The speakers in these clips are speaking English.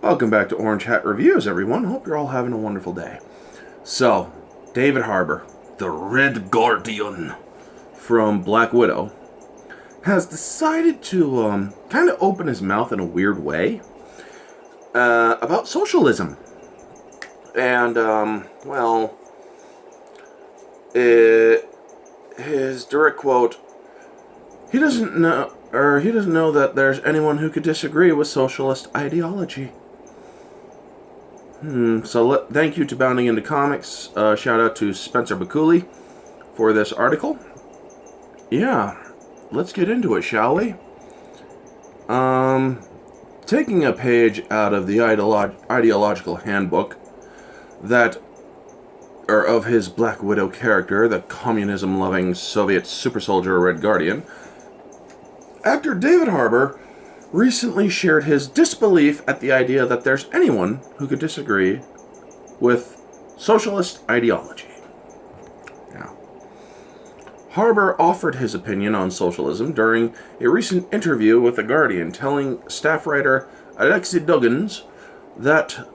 Welcome back to Orange Hat Reviews, everyone. Hope you're all having a wonderful day. So, David Harbour, the Red Guardian from Black Widow, has decided to kind of open his mouth in a weird way about socialism. And, his direct quote, he doesn't know that there's anyone who could disagree with socialist ideology. Thank you to Bounding Into Comics. Shout out to Spencer Bakuli for this article. Yeah, let's get into it, shall we? Taking a page out of the ideological handbook of his Black Widow character, the communism-loving Soviet super soldier Red Guardian, actor David Harbour recently shared his disbelief at the idea that there's anyone who could disagree with socialist ideology. Now, Harbour offered his opinion on socialism during a recent interview with The Guardian, telling staff writer Alexei Duggins that,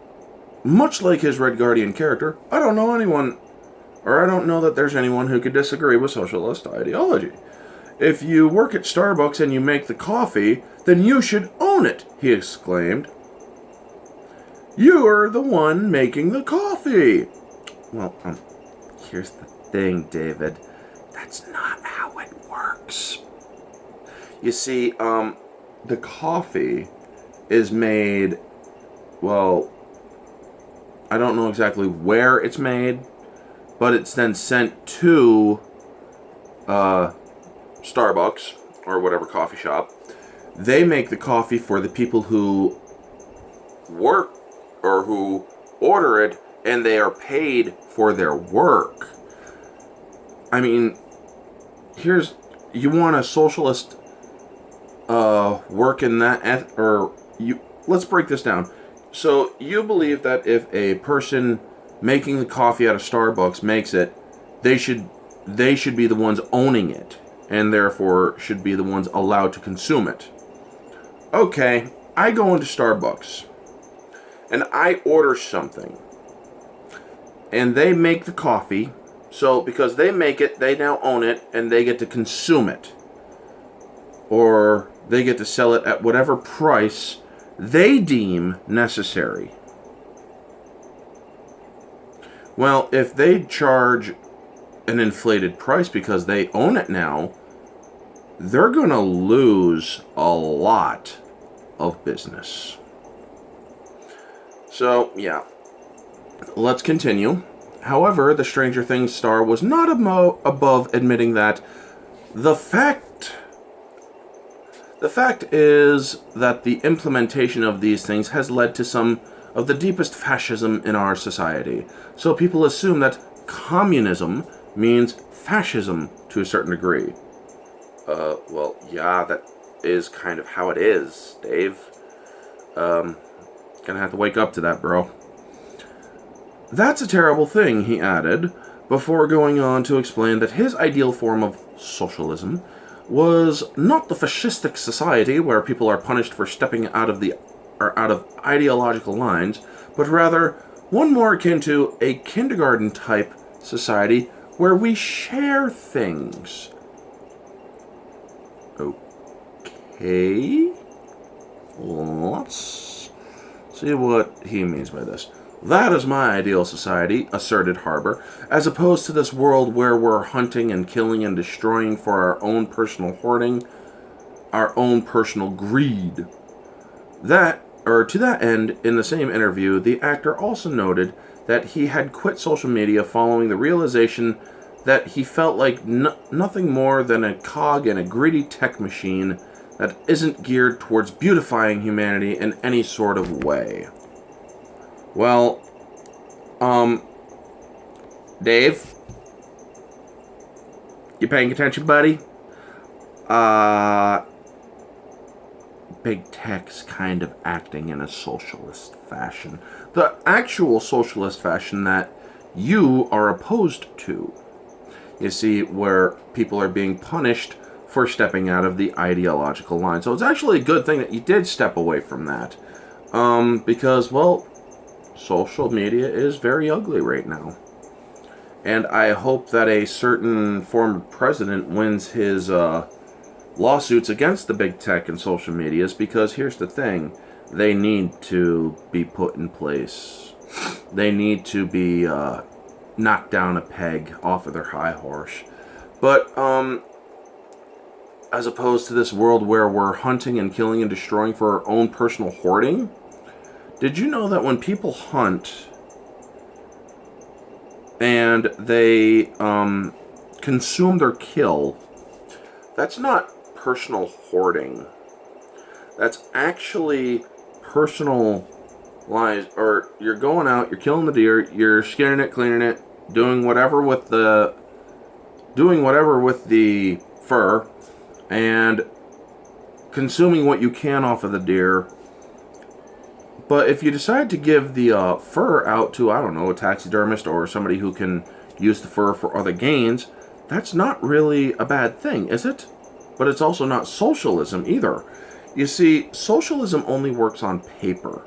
much like his Red Guardian character, I don't know that there's anyone who could disagree with socialist ideology. If you work at Starbucks and you make the coffee, then you should own it, he exclaimed. You're the one making the coffee. Well, here's the thing, David. That's not how it works. You see, the coffee is made, well, I don't know exactly where it's made, but it's then sent to, Starbucks, or whatever coffee shop. They make the coffee for the people who work, or who order it, and they are paid for their work. I mean, you want a socialist, work in that, let's break this down. So, you believe that if a person making the coffee out of Starbucks makes it, they should be the ones owning it, and therefore should be the ones allowed to consume it. Okay, I go into Starbucks, and I order something, and they make the coffee, so because they make it, they now own it, and they get to consume it. Or they get to sell it at whatever price they deem necessary. Well, if they charge an inflated price because they own it now, they're going to lose a lot of business. So, yeah. Let's continue. However, the Stranger Things star was not above admitting that the fact is that the implementation of these things has led to some of the deepest fascism in our society. So people assume that communism means fascism to a certain degree. Well, yeah, that is kind of how it is, Dave. Gonna have to wake up to that, bro. That's a terrible thing, he added, before going on to explain that his ideal form of socialism was not the fascistic society where people are punished for stepping out of ideological lines, but rather one more akin to a kindergarten-type society where we share things. Okay, let's see what he means by this. That is my ideal society, asserted Harbour, as opposed to this world where we're hunting and killing and destroying for our own personal hoarding, our own personal greed. To that end, in the same interview, the actor also noted that he had quit social media following the realization that he felt like nothing more than a cog in a greedy tech machine that isn't geared towards beautifying humanity in any sort of way. Well, Dave, you paying attention, buddy? Big tech's kind of acting in a socialist fashion. The actual socialist fashion that you are opposed to. You see, where people are being punished for stepping out of the ideological line. So it's actually a good thing that you did step away from that. Because, well, social media is very ugly right now. And I hope that a certain former president wins his lawsuits against the big tech and social medias, because here's the thing. They need to be put in place. They need to be knocked down a peg off of their high horse. But as opposed to this world where we're hunting and killing and destroying for our own personal hoarding, did you know that when people hunt and they consume their kill, that's not personal hoarding. That's actually personal lies. Or you're going out, you're killing the deer, you're skinning it, cleaning it, doing whatever with the fur, and consuming what you can off of the deer. But if you decide to give the fur out to, I don't know, a taxidermist or somebody who can use the fur for other gains, that's not really a bad thing, is it? But it's also not socialism either. You see, socialism only works on paper.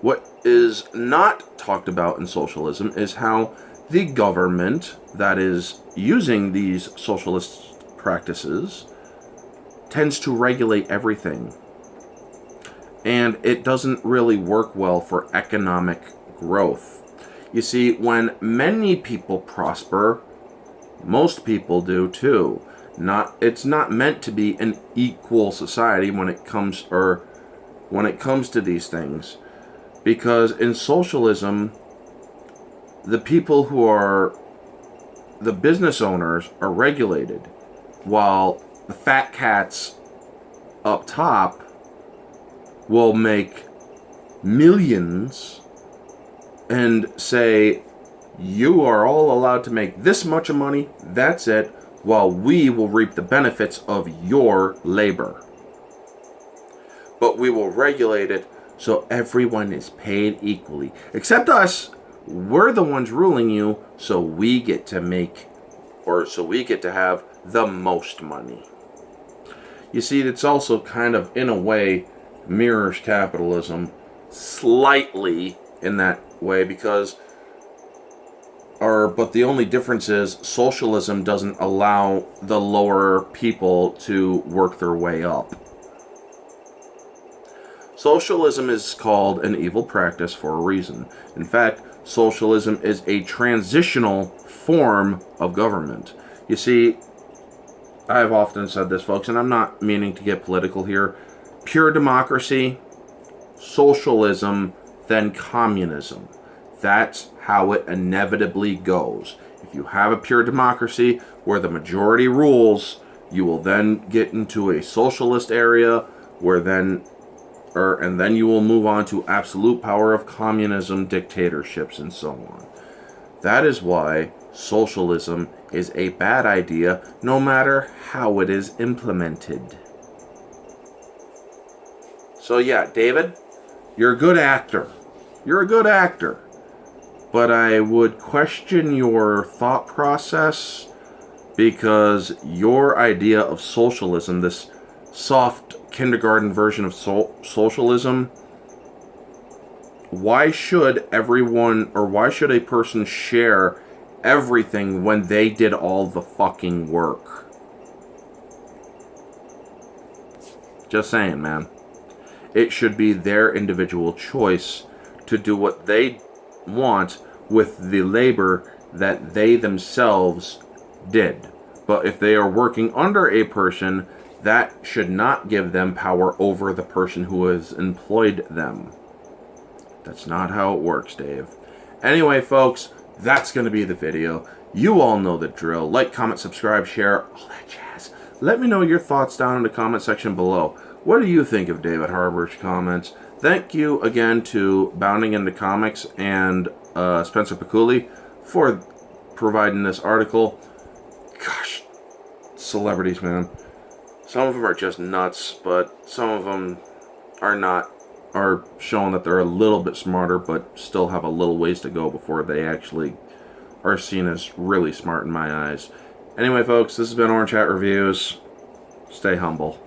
What is not talked about in socialism is how the government that is using these socialist practices tends to regulate everything. And it doesn't really work well for economic growth. You see, when many people prosper, most people do too. It's not meant to be an equal society when it comes to these things. Because in socialism, the people who are the business owners are regulated, while the fat cats up top will make millions and say, you are all allowed to make this much of money, that's it, while we will reap the benefits of your labor. But we will regulate it so everyone is paid equally. Except us. We're the ones ruling you, so we get to have the most money. You see, it's also kind of, in a way, mirrors capitalism slightly in that way, but the only difference is socialism doesn't allow the lower people to work their way up. Socialism is called an evil practice for a reason. In fact, socialism is a transitional form of government. You see, I have often said this, folks, and I'm not meaning to get political here. Pure democracy, socialism, then communism. That's how it inevitably goes. If you have a pure democracy where the majority rules, you will then get into a socialist area and then you will move on to absolute power of communism, dictatorships, and so on. That is why socialism is a bad idea, no matter how it is implemented. So yeah, David, you're a good actor. You're a good actor. But I would question your thought process, because your idea of socialism, this soft kindergarten version of socialism, why should a person share everything when they did all the fucking work? Just saying, man. It should be their individual choice to do what they want with the labor that they themselves did. But if they are working under a person, that should not give them power over the person who has employed them. That's not how it works, Dave. Anyway, folks, that's going to be the video. You all know the drill. Like, comment, subscribe, share, all that jazz. Let me know your thoughts down in the comment section below. What do you think of David Harbour's comments? Thank you again to Bounding into Comics and Spencer Piccoli for providing this article. Gosh, celebrities, man. Some of them are just nuts, but some of them are showing that they're a little bit smarter, but still have a little ways to go before they actually are seen as really smart in my eyes. Anyway, folks, this has been Orange Hat Reviews. Stay humble.